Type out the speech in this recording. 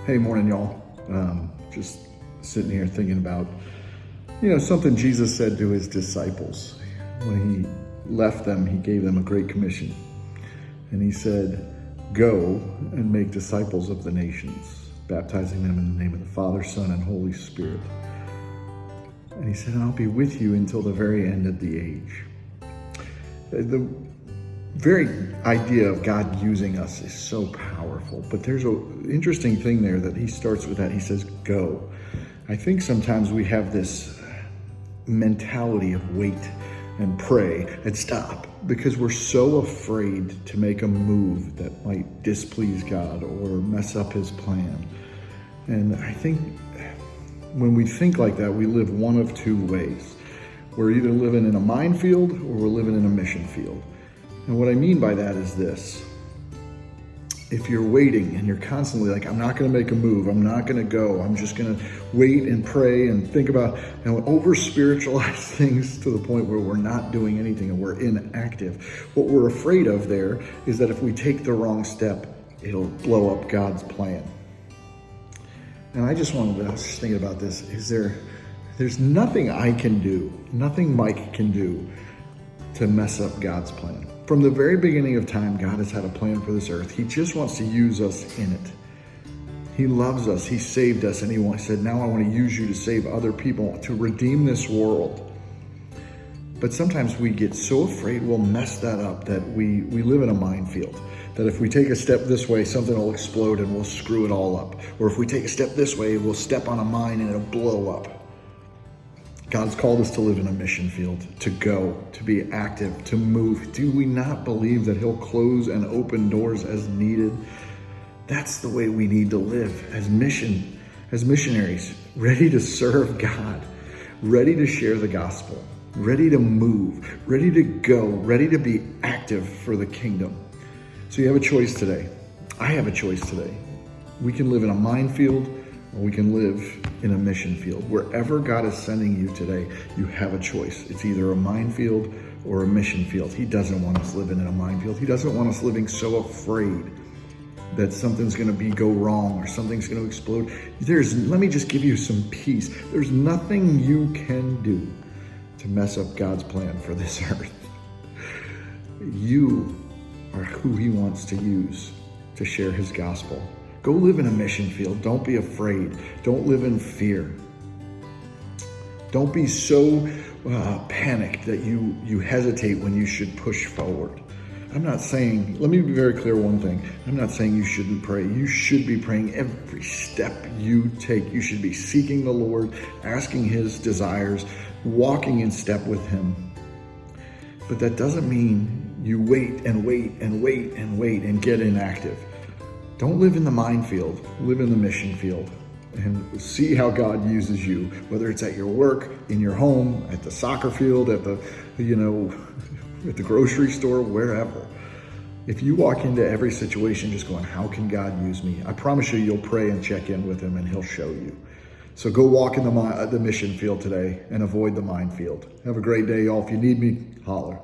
Hey, morning, y'all. Just sitting here thinking about, something Jesus said to his disciples. When he left them, he gave them a great commission. And he said, go and make disciples of the nations, baptizing them in the name of the Father, Son, and Holy Spirit. And he said, and I'll be with you until the very end of the age. The very idea of God using us is so powerful, but there's an interesting thing there that he starts with that. He says, go. I think sometimes we have this mentality of wait and pray and stop because we're so afraid to make a move that might displease God or mess up his plan. And I think when we think like that, we live one of two ways. We're either living in a minefield or we're living in a mission field. And what I mean by that is this. If you're waiting and you're constantly like, I'm not going to make a move, I'm not going to go, I'm just going to wait and pray and think about, over spiritualize things to the point where we're not doing anything and we're inactive. What we're afraid of there is that if we take the wrong step, it'll blow up God's plan. And I just wanted to think about this. There's nothing I can do, nothing Mike can do to mess up God's plan. From the very beginning of time, God has had a plan for this earth. He just wants to use us in it. He loves us. He saved us. And he said, now I want to use you to save other people, to redeem this world. But sometimes we get so afraid we'll mess that up that we live in a minefield. That if we take a step this way, something will explode and we'll screw it all up. Or if we take a step this way, we'll step on a mine and it'll blow up. God's called us to live in a mission field, to go, to be active, to move. Do we not believe that he'll close and open doors as needed? That's the way we need to live as missionaries, ready to serve God, ready to share the gospel, ready to move, ready to go, ready to be active for the kingdom. So you have a choice today. I have a choice today. We can live in a minefield, or we can live in a mission field. Wherever God is sending you today, you have a choice. It's either a minefield or a mission field. He doesn't want us living in a minefield. He doesn't want us living so afraid that something's going to go wrong or something's going to explode. Let me just give you some peace. There's nothing you can do to mess up God's plan for this earth. You are who he wants to use to share his gospel. Go live in a mission field. Don't be afraid. Don't live in fear. Don't be so panicked that you hesitate when you should push forward. I'm not saying, let me be very clear one thing. I'm not saying you shouldn't pray. You should be praying every step you take. You should be seeking the Lord, asking his desires, walking in step with him. But that doesn't mean you wait and wait and wait and wait and get inactive. Don't live in the minefield, live in the mission field and see how God uses you, whether it's at your work, in your home, at the soccer field, at the grocery store, wherever. If you walk into every situation just going, how can God use me? I promise you'll pray and check in with him and he'll show you. So go walk in the mission field today and avoid the minefield. Have a great day, y'all. If you need me, holler.